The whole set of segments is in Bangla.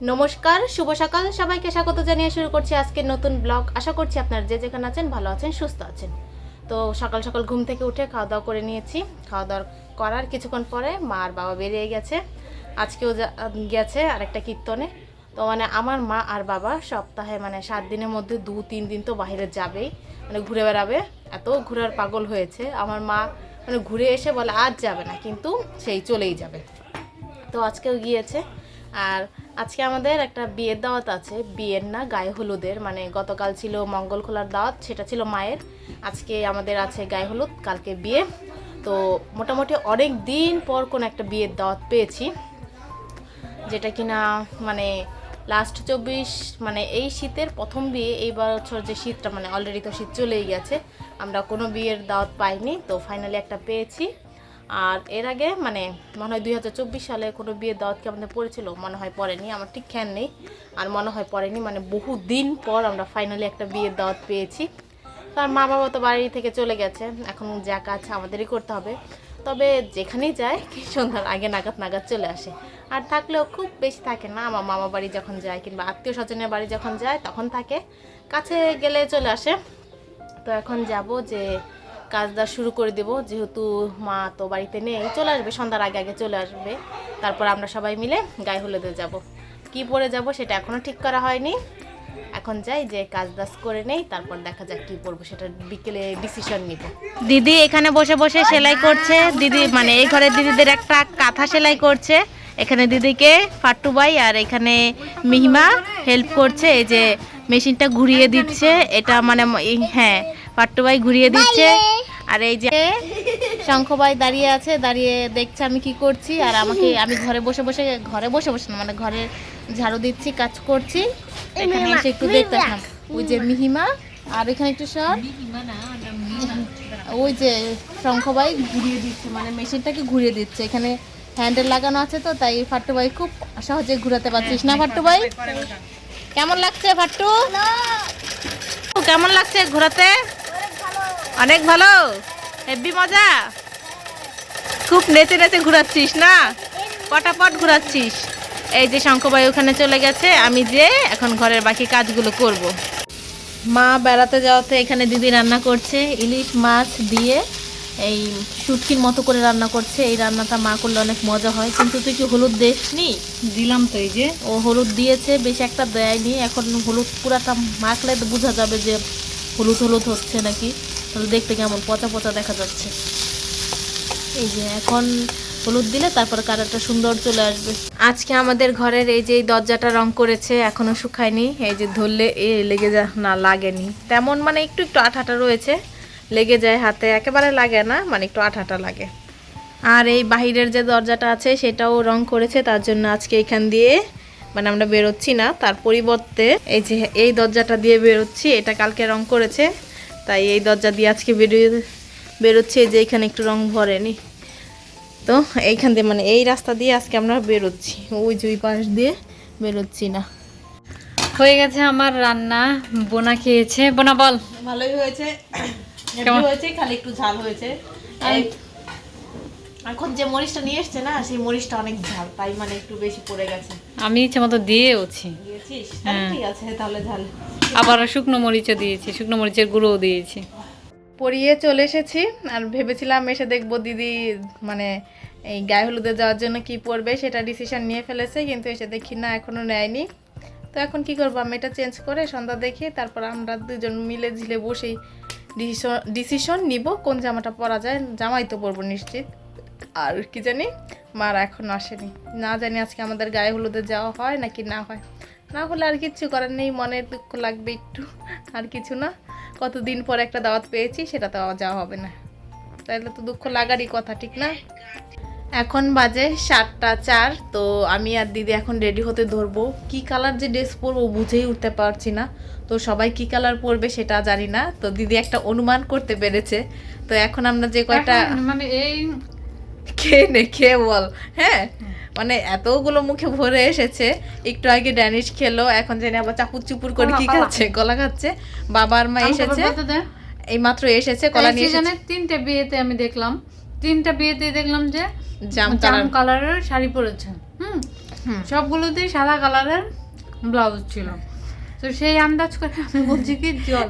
নমস্কার, শুভ সকাল সবাইকে স্বাগত জানিয়ে শুরু করছি আজকের নতুন ব্লগ। আশা করছি আপনারা যে যেখানে আছেন ভালো আছেন, সুস্থ আছেন। তো সকাল সকাল ঘুম থেকে উঠে খাওয়া দাওয়া করে নিয়েছি। খাওয়া দাওয়া করার কিছুক্ষণ পরে মা আর বাবা বেরিয়ে গেছে। আজকেও গেছে আরেকটা কীর্তনে। তো মানে আমার মা আর বাবা সপ্তাহে মানে 7 দিনের মধ্যে 2-3 দিন তো বাইরে যাবেই, মানে ঘুরে বেড়াবে। এত ঘোরার পাগল হয়েছে আমার মা, মানে ঘুরে এসে বলে আজ যাবে না, কিন্তু সেই চলেই যাবে। তো আজকেও গিয়েছে। আর আজকে আমাদের একটা বিয়ের দাওয়াত আছে, বিয়ের না গায়ে হলুদের, মানে গতকাল ছিল মঙ্গল খোলার দাওয়াত, সেটা ছিল মায়ের। আজকে আমাদের আছে গায়ে হলুদ, কালকে বিয়ে। তো মোটামুটি অনেক দিন পর কোন একটা বিয়ের দাওয়াত পেয়েছি, যেটা কিনা মানে লাস্ট 24 মানে এই শীতের প্রথম বিয়ে। এই বছর যে শীতটা মানে অলরেডি তো শীত চলেই গেছে, আমরা কোনো বিয়ের দাওয়াত পাইনি, তো ফাইনালি একটা পেয়েছি। আর এর আগে মানে মনে হয় 2024 সালে কোনো বিয়ের দাওয়াত কি আমাদের পড়েছিল, মনে হয় পড়েনি, আমার ঠিক খেয়াল নেই। আর মনে হয় পড়েনি, মানে বহু দিন পর আমরা ফাইনালি একটা বিয়ের দাওয়াত পেয়েছি। তার মা বাবা তো বাড়ি থেকে চলে গেছে, এখন যা কাজ আমাদেরই করতে হবে। তবে যেখানেই যায় কি সন্ধ্যার আগে নাগাদ চলে আসে। আর থাকলেও খুব বেশি থাকে না, আমার মামা বাড়ি যখন যায় কিংবা আত্মীয় স্বজনের বাড়ি যখন যায় তখন থাকে, কাছে গেলে চলে আসে। তো এখন যাব যে কাজটা শুরু করে দেব, যেহেতু মা তো বাড়িতে নেই, চলে আসবে সন্ধ্যার আগে আগে চলে আসবে। তারপর আমরা সবাই মিলে গায়ে হলুদে যাব। কি পরে যাব সেটা এখনও ঠিক করা হয়নি। এখন যাই যে কাজ দাজ করে নেই, তারপর দেখা যাক কি পরবো, সেটা বিকেলে ডিসিশন নিব। দিদি এখানে বসে বসে সেলাই করছে, দিদি মানে এই ঘরের দিদিদের একটা কাঁথা সেলাই করছে। এখানে দিদিকে ফাট্টু ভাই আর এখানে মিহিমা হেল্প করছে, এই যে মেশিনটা ঘুরিয়ে দিচ্ছে, এটা মানে হ্যাঁ ফাট্টু ভাই ঘুরিয়ে দিচ্ছে। আর এই যে শঙ্খ ভাই দাঁড়িয়ে আছে, দাঁড়িয়ে দেখছে আমি কি করছি। আর আমি ঘরে বসে বসে না, মানে ঘরে ঝাড়ু দিচ্ছি, কাজ করছি। এখানে এসে একটু দেখতে আসলাম, ওই যে মিহিমা। আর এখানে একটু সর, ওই যে শঙ্খ ভাই ঘুরিয়ে দিচ্ছে, মানে মেশিনটাকে ঘুরিয়ে দিচ্ছে। এখানে হ্যান্ডেল লাগানো আছে, তো তাই ফাট্টু ভাই খুব সহজে ঘুরাতে পারছিস না। ফাট্টু ভাই কেমন লাগছে? ফাট্টু কেমন লাগছে ঘোরাতে? অনেক ভালো, হেব্বি মজা, খুব নেচে নেচে ঘুরাচ্ছিস না, পটাপট ঘুরাচ্ছিস। এই যে শঙ্করবাই ওখানে চলে গেছে, আমি যে এখন ঘরের বাকি কাজগুলো করব। মা বেড়াতে যাওয়াতে এখানে দিদি রান্না করছে ইলিশ মাছ দিয়ে, এই শুটকির মতো করে রান্না করছে। এই রান্নাটা মা করলে অনেক মজা হয়। কিন্তু তুই কি হলুদ দিসনি? দিলাম তো, এই যে ও হলুদ দিয়েছে, বেশি একটা দেয়নি। এখন হলুদ পুরাটা মাখলে তো বোঝা যাবে যে হলুদ হলুদ হচ্ছে নাকি, তাহলে দেখতে কেমন পচা পচা দেখা যাচ্ছে। এই যে এখন হলুদ দিলে তারপর কালারটা সুন্দর চলে আসবে। আজকে আমাদের ঘরের এই যে দরজাটা রং করেছে, এখনো শুকায়নি। এই যে ধরলে লেগে না, লাগেনি তেমন, মানে একটু একটু আঠাটা রয়েছে, লেগে যায় হাতে, একেবারে লাগে না, মানে একটু আঠাটা লাগে। আর এই বাহিরের যে দরজাটা আছে সেটাও রং করেছে, তার জন্য আজকে এখান দিয়ে মানে আমরা বেরোচ্ছি না, তার পরিবর্তে এই যে এই দরজাটা দিয়ে বেরোচ্ছি। এটা কালকে রং করেছে, তাই এই দরজা দিয়ে আজকে বেরোচ্ছি। যে এখানে একটু রং ভরেনি, তো এইখান দিয়ে মানে এই রাস্তা দিয়ে আজকে আমরা বেরোচ্ছি, ওই যে ওই পাশ দিয়ে বেরোচ্ছি না। হয়ে গেছে আমার রান্না। বোনা খেয়েছে। বোনা বল। ভালোই হয়েছে, কেমন হয়েছে, খালি একটু ঝাল হয়েছে। এখন যে মরিচটা নিয়ে এসছে না, সেই মরিচটা অনেক ঝাল, তাই মানে একটু বেশি পড়ে গেছে। আমি ইচ্ছে মতো দিয়েওছি, দিয়েছিস? হ্যাঁ। ঠিক আছে তাহলে ঝাল। আবার শুকনো মরিচও দিয়েছি, শুকনো মরিচের গুঁড়োও দিয়েছি। পরিয়ে চলে এসেছি। আর ভেবেছিলাম এসে দেখবো দিদি মানে এই গায়ে হলুদে যাওয়ার জন্য কি পরবে সেটা ডিসিশন নিয়ে ফেলেছে, কিন্তু এসে দেখি না এখনো নেয়নি। তো এখন কি করবো, আমি এটা চেঞ্জ করে সন্ধ্যা দেখি, তারপর আমরা দুজন মিলে ঝিলে বসেই ডিসিশন নিব কোন জামাটা পরা যায়। জামাই তো পরবো নিশ্চিত। আর কি জানি মার এখন আসেনি, না জানি আজকে আমাদের গায়ে হলুদে যাওয়া হয় নাকি না হয়। না হলে আর কিচ্ছু করার নেই, মনের দুঃখ লাগবে একটু, আর কিছু না। কতদিন পর একটা দাওয়াত পেয়েছি, সেটা তো যাওয়া হবে না, তাইলে তো দুঃখ লাগারই কথা, ঠিক না? এখন বাজে 7:04। তো আমি আর দিদি এখন রেডি হতে ধরবো। কি কালার যে ড্রেস পরবো বুঝেই উঠতে পারছি না। তো সবাই কি কালার পরবে সেটা জানি না, তো দিদি একটা অনুমান করতে পেরেছে। তো এখন আমরা যে কয়টা মানে এই খেয়ে বল, হ্যাঁ মানে এতগুলো মুখে ভরে এসেছে। একটু আগে ড্যানিশ খেলো, এখন জানি আবার চাপুর চুপুর করে কি খাচ্ছে, কলা খাচ্ছে। বাবার মা এসেছে, এই মাত্র এসেছে, কলা নিয়ে এসেছে। তিনটা বিয়েতে আমি দেখলাম, তিনটা বিয়েতে দেখলাম যে জাম কালারের শাড়ি পরেছে। সবগুলোতেই সাদা কালারের ব্লাউজ ছিল, তো সেই আন্দাজ করে আমি বলছি কি জল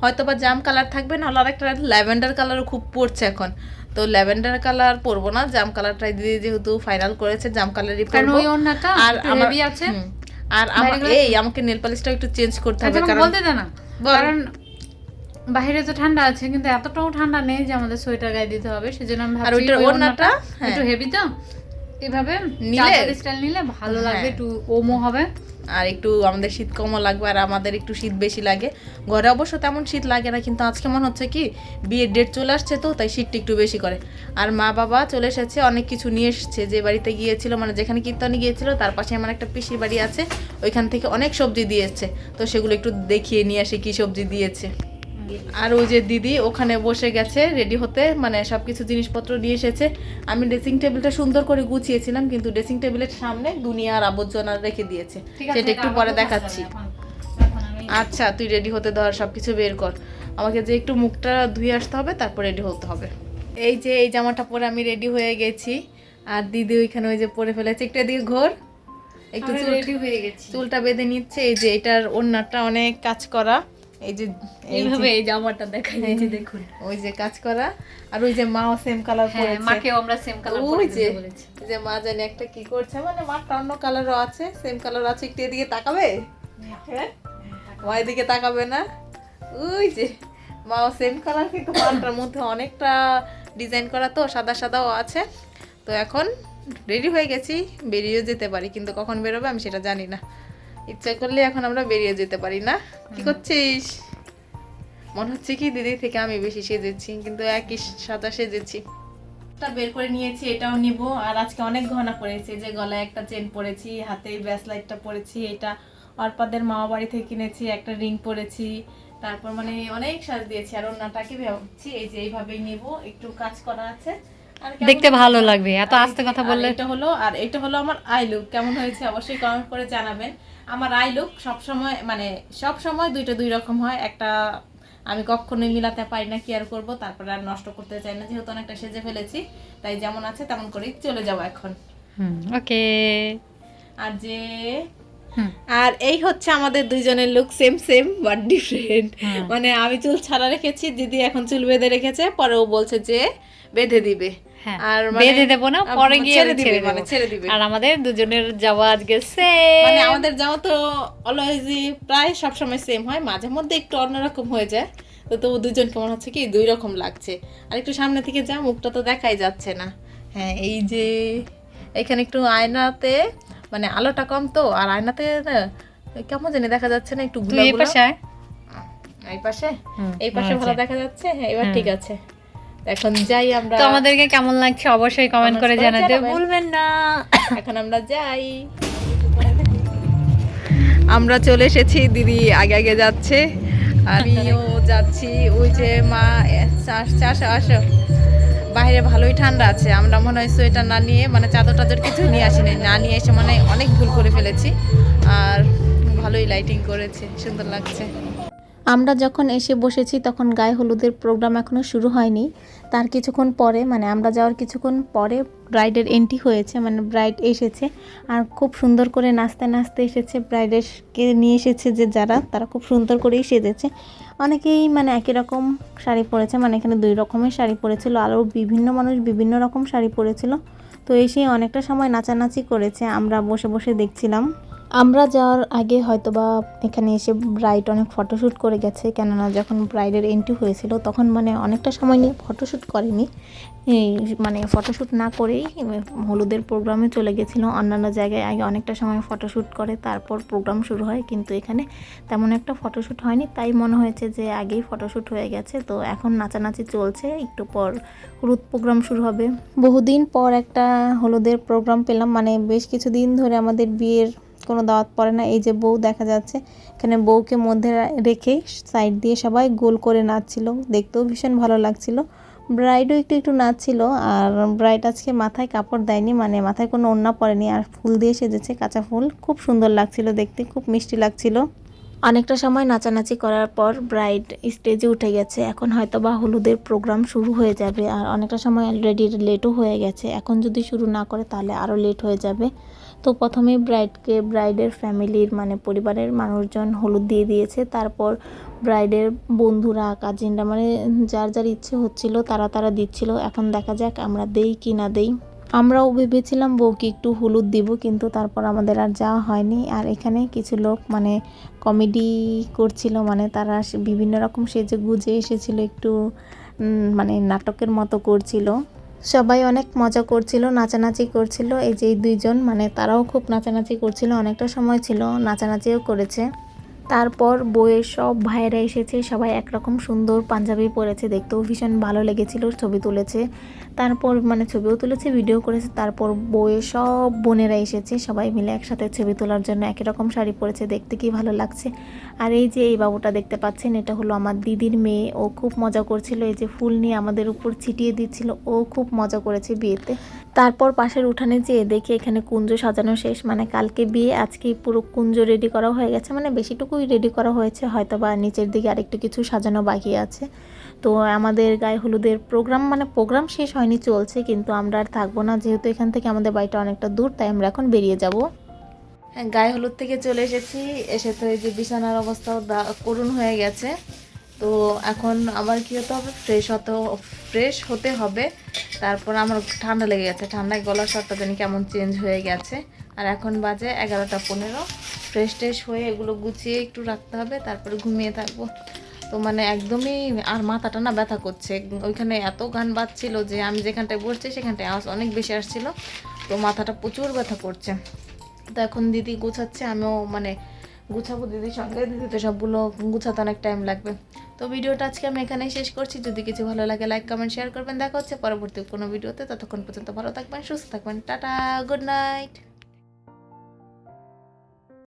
হয়তো বা জাম কালার থাকবে, নাহলে আর একটা ল্যাভেন্ডার কালারও খুব পড়ছে এখন। তো ল্যাভেন্ডার কালার পরবো না, জাম কালারটাই দিদি যেহেতু ফাইনাল করেছে জাম কালারই কারণ পরবো। ওই ওড়নাটা আর একটু আমার হেভি আছে। আর আমাকে নেল পলিশটা একটু চেঞ্জ করতে হবে, কারণ বলতে দে না, কারণ বাইরে তো ঠান্ডা আছে কিন্তু এতটাও ঠান্ডা নেই যে আমাদের সোয়েটার গায়ে দিতে হবে, সেজন্য আমি আর ভাবছি ওইটার ওই ওড়নাটা একটু হেভি, তো এভাবে নিলে স্টাইল নিলে ভালো লাগবে, একটু ওমো হবে আর একটু আমাদের শীত কমও লাগবে, আর আমাদের একটু শীত বেশি লাগে। ঘরে অবশ্য তেমন শীত লাগে না, কিন্তু আজকে মনে হচ্ছে কি বিয়ের ডেট চলে আসছে, তো তাই শীতটা একটু বেশি করে। আর মা বাবা চলে এসেছে, অনেক কিছু নিয়ে এসেছে। যে বাড়িতে গিয়েছিল, মানে যেখানে কীর্তনে গিয়েছিল তার পাশে আমার একটা পিসির বাড়ি আছে, ওইখান থেকে অনেক সবজি দিয়েছে, তো সেগুলো একটু দেখিয়ে নিয়ে আসি কী সবজি দিয়েছে। আর ওই যে দিদি ওখানে বসে গেছে রেডি হতে, মানে সব কিছু জিনিসপত্র নিয়ে এসেছে। আমি ড্রেসিং টেবিলটা সুন্দর করে গুছিয়েছিলাম, কিন্তু ড্রেসিং টেবিলের সামনে দুনিয়ার আবর্জনা রেখে দিয়েছে, সেটা একটু পরে দেখাচ্ছি। আচ্ছা তুই রেডি হতে ধর, সব কিছু বের কর, আমাকে যে একটু মুখটা ধুয়ে আসতে হবে, তারপর রেডি হতে হবে। এই যে এই জামাটা পরে আমি রেডি হয়ে গেছি, আর দিদি ওইখানে ওই যে পরে ফেলেছে, একটু এদিকে ঘোর, একটু রেডি হয়ে গেছি, চুলটা বেঁধে নিচ্ছে। এই যে এটার ওড়নাটা অনেক কাজ করা, এই যে এইভাবে এই জামাটা দেখাই দিয়েছি, দেখুন ওই যে কাজ করা। আর ওই যে মাও সেম কালার পরেছে, মাকেও আমরা সেম কালার ওই পরে যে দিতে বলেছি। এই যে মা জানি একটা কি করছে, মানে মাটা অন্য কালারও আছে, সেম কালার আছে, একটু এদিকে তাকাবে, হ্যাঁ মা এদিকে তাকাবে না, ওই যে মাও সেম কালার, কিন্তু মাটার মধ্যে অনেকটা ডিজাইন করা, তো সাদা সাদাও আছে। তো এখন রেডি হয়ে গেছি, বেরিয়েও যেতে পারি, কিন্তু কখন বেরোবে আমি সেটা জানি না। ইচ্ছা করলে এখন আমরা বেরিয়ে যেতে পারি না। কি করছিস? মনে হচ্ছে কি দিদি থেকে আমি বেশি সেজেছি, কিন্তু একই সাদা সেজেছি। এটা বের করে নিয়েছি, এটাও নিব। আর আজকে অনেক গহনা পরেছি, যে গলায় একটা চেন পরেছি, হাতে ব্রেসলেটটা পরেছি, এটা অর্পাদের মামা বাড়ি থেকে কিনেছি, একটা রিং পরেছি, তারপর মানে অনেক সাজ দিয়েছি। আর ওনাটাকে ভাবছি এই যে এইভাবেই নিব, একটু কাজ করা আছে, আর দেখতে ভালো লাগবে, এত আস্তে কথা বললে। এটা হলো আমার আই লুক, কেমন হয়েছে অবশ্যই কমেন্ট করে জানাবেন। আমার আই লুক সবসময় মানে সবসময় দুইটা দুই রকম হয়, একটা আমি কখনোই মিলাতে পারি না, কেয়ার করব, তারপরে আর নষ্ট করতে চাই না, যেহেতু অনেকটা সেজে ফেলেছি, তাই যেমন আছে তেমন করেই চলে যাব এখন। ওকে। আর যে আর এই হচ্ছে আমাদের দুইজনের look, same same but different. মানে আমি চুল ছাড়া রেখেছি, দিদি এখন চুল বেঁধে রেখেছে, পরে ও বলছে যে বেঁধে দিবে, আর বেঁধে দেব না, পরে গিয়ে ছেড়ে দিবে, মানে ছেড়ে দিবে। আর আমাদের দুজনের যাওয়া আজকে সেম, মানে আমাদের যাওয়া তো অলওয়েজই প্রায় সব সময় সেম হয়, মাঝে মধ্যে একটু অন্যরকম হয়ে যায়, তো তবু দুজনকে মনে হচ্ছে কি দুই রকম লাগছে। আর একটু সামনে থেকে যা, মুখটা তো দেখাই যাচ্ছে না। হ্যাঁ এই যে এখানে একটু আয়নাতে মানে আলোটা কম, তো আর আয়নাতে না কেমন জানি দেখা যাচ্ছে না, একটু ঘুলা ঘুলা। এই পাশে ভালো দেখা যাচ্ছে, হ্যাঁ এবার ঠিক আছে। এখন যাই আমরা, তো আমাদেরকে কেমন লাগছে অবশ্যই কমেন্ট করে জানাতে ভুলবেন না। এখন আমরা যাই, আমরা চলে এসেছি, দিদি আগে আগে যাচ্ছে, আমিও যাচ্ছি। ওই যে মা আসো, বাইরে ভালোই ঠান্ডা আছে, আমরা মনে হয় সোয়েটার না নিয়ে মানে চাদর টাদর কিছু নিয়ে আসিনি, না নিয়ে এসে মানে অনেক ভুল করে ফেলেছি। আর ভালোই লাইটিং করেছে, সুন্দর লাগছে। আমরা যখন এসে বসেছি তখন গায়ে হলুদের প্রোগ্রাম এখনও শুরু হয়নি, তার কিছুক্ষণ পরে মানে আমরা যাওয়ার কিছুক্ষণ পরে ব্রাইডের এন্ট্রি হয়েছে, মানে ব্রাইড এসেছে, আর খুব সুন্দর করে নাচতে নাচতে এসেছে। ব্রাইডেরকে নিয়ে এসেছে যে যারা, তারা খুব সুন্দর করেই সেজেছে। অনেকেই মানে একই রকম শাড়ি পরেছে, মানে এখানে দুই রকমের শাড়ি পরেছিল, আরও বিভিন্ন মানুষ বিভিন্ন রকম শাড়ি পরেছিল। তো এসে অনেকটা সময় নাচানাচি করেছে, আমরা বসে বসে দেখছিলাম। আমরা যাওয়ার আগে হয়তোবা এখানে এসে ব্রাইড অনেক ফটোশ্যুট করে গেছে, কেননা যখন ব্রাইডের এন্ট্রি হয়েছিল তখন মানে অনেকটা সময় নিয়ে ফটোশ্যুট করেনি, মানে ফটোশ্যুট না করেই হলুদের প্রোগ্রামে চলে গেছিলো। অন্যান্য জায়গায় আগে অনেকটা সময় ফটোশ্যুট করে তারপর প্রোগ্রাম শুরু হয়, কিন্তু এখানে তেমন একটা ফটোশ্যুট হয়নি, তাই মনে হয়েছে যে আগেই ফটোশ্যুট হয়ে গেছে। তো এখন নাচানাচি চলছে, একটু পর হলুদ প্রোগ্রাম শুরু হবে। বহুদিন পর একটা হলুদের প্রোগ্রাম পেলাম, মানে বেশ কিছুদিন ধরে আমাদের বিয়ের কোনো দাওয়াত পড়ে না। এই যে বউ দেখা যাচ্ছে, এখানে বউকে মধ্যে রেখে সাইড দিয়ে সবাই গোল করে নাচছিল, দেখতেও ভীষণ ভালো লাগছিল। ব্রাইডও একটু একটু নাচছিল, আর ব্রাইড আজকে মাথায় কাপড় দেয়নি, মানে মাথায় কোনো ওড়না পরেনি, আর ফুল দিয়ে সেজেছে, কাঁচা ফুল, খুব সুন্দর লাগছিল দেখতে, খুব মিষ্টি লাগছিল। অনেকটা সময় নাচানাচি করার পর ব্রাইড স্টেজে উঠে গেছে, এখন হয়তো বা হলুদের প্রোগ্রাম শুরু হয়ে যাবে। আর অনেকটা সময় অলরেডি লেটও হয়ে গেছে, এখন যদি শুরু না করে তাহলে আরও লেট হয়ে যাবে। তো প্রথমে ব্রাইডকে ব্রাইডের ফ্যামিলির মানে পরিবারের মানুষজন হলুদ দিয়ে দিয়েছে, তারপর ব্রাইডের বন্ধুরা কাজিনরা মানে যার যার ইচ্ছে হচ্ছিল তারা দিচ্ছিল। এখন দেখা যাক আমরা দেই কি না দেই। আমরাও ভেবেছিলাম বউকে একটু হলুদ দিব, কিন্তু তারপর আমাদের আর যাওয়া হয়নি। আর এখানে কিছু লোক মানে কমেডি করছিল, মানে তারা বিভিন্ন রকম সেজে গুজে এসেছিল, একটু মানে নাটকের মতো করছিল। সবাই অনেক মজা করছিল, নাচানাচি করছিল। এই যে এই দুইজন মানে তারাও খুব নাচানাচি করছিল, অনেকটা সময় ছিল, নাচানাচিও করেছে। তারপর বউয়ের সব ভাইয়েরা এসেছে, সবাই একরকম সুন্দর পাঞ্জাবি পরেছে, দেখতেও ভীষণ ভালো লেগেছিল, ছবি তুলেছে। তারপর মানে ছবিও তুলেছে, ভিডিও করেছে। তারপর বউয়ের সব বোনেরা এসেছে, সবাই মিলে একসাথে ছবি তোলার জন্য একই রকম শাড়ি পরেছে, দেখতে কি ভালো লাগছে। আর এই যে এই বাবুটা দেখতে পাচ্ছেন, এটা হলো আমার দিদির মেয়ে, ও খুব মজা করছিল, এই যে ফুল নিয়ে আমাদের উপর ছিটিয়ে দিচ্ছিল, ও খুব মজা করেছে বিয়েতে। তারপর পাশের উঠানে যেয়ে দেখি এখানে কুঞ্জ সাজানো শেষ, মানে কালকে বিয়ে, আজকে পুরো কুঞ্জ রেডি করা হয়ে গেছে, মানে বেশিটুকুই রেডি করা হয়েছে, হয়তো বা নিচের দিকে আরেকটু কিছু সাজানো বাকি আছে। তো আমাদের গায়ে হলুদের প্রোগ্রাম শেষ হয়নি, চলছে, কিন্তু আমরা আর থাকবো না, যেহেতু এখান থেকে আমাদের বাড়িটা অনেকটা দূর, তাই আমরা এখন বেরিয়ে যাব। হ্যাঁ, গায়ে হলুদ থেকে চলে এসেছি, এসে তো এই যে বিছানার অবস্থাও করুণ হয়ে গেছে। তো এখন আবার কী হতে হবে, ফ্রেশ হতে হবে। তারপর আমার ঠান্ডা লেগে গেছে, ঠান্ডায় গলার স্বরটা যেন কেমন চেঞ্জ হয়ে গেছে। আর এখন বাজে 11টা 15, ফ্রেশ হয়ে এগুলো গুছিয়ে একটু রাখতে হবে, তারপরে ঘুমিয়ে থাকবো। তো মানে একদমই আর মাথাটা না ব্যথা করছে, ওইখানে এত গান বাজছিল যে আমি যেখানটায় বসছি সেখানটায় আওয়াজ অনেক বেশি আসছিল, তো মাথাটা প্রচুর ব্যথা করছে। তো এখন দিদি গুছাচ্ছে, আমিও মানে গুছাবো দিদির সঙ্গে, দিদিতে সবগুলো গুছাতে অনেক টাইম লাগবে। তো ভিডিওটা আজকে আমি এখানেই শেষ করছি। যদি কিছু ভালো লাগে লাইক কমেন্ট শেয়ার করবেন। দেখা হচ্ছে পরবর্তী কোনো ভিডিওতে, ততক্ষণ পর্যন্ত ভালো থাকবেন, সুস্থ থাকবেন, টাটা, গুড নাইট।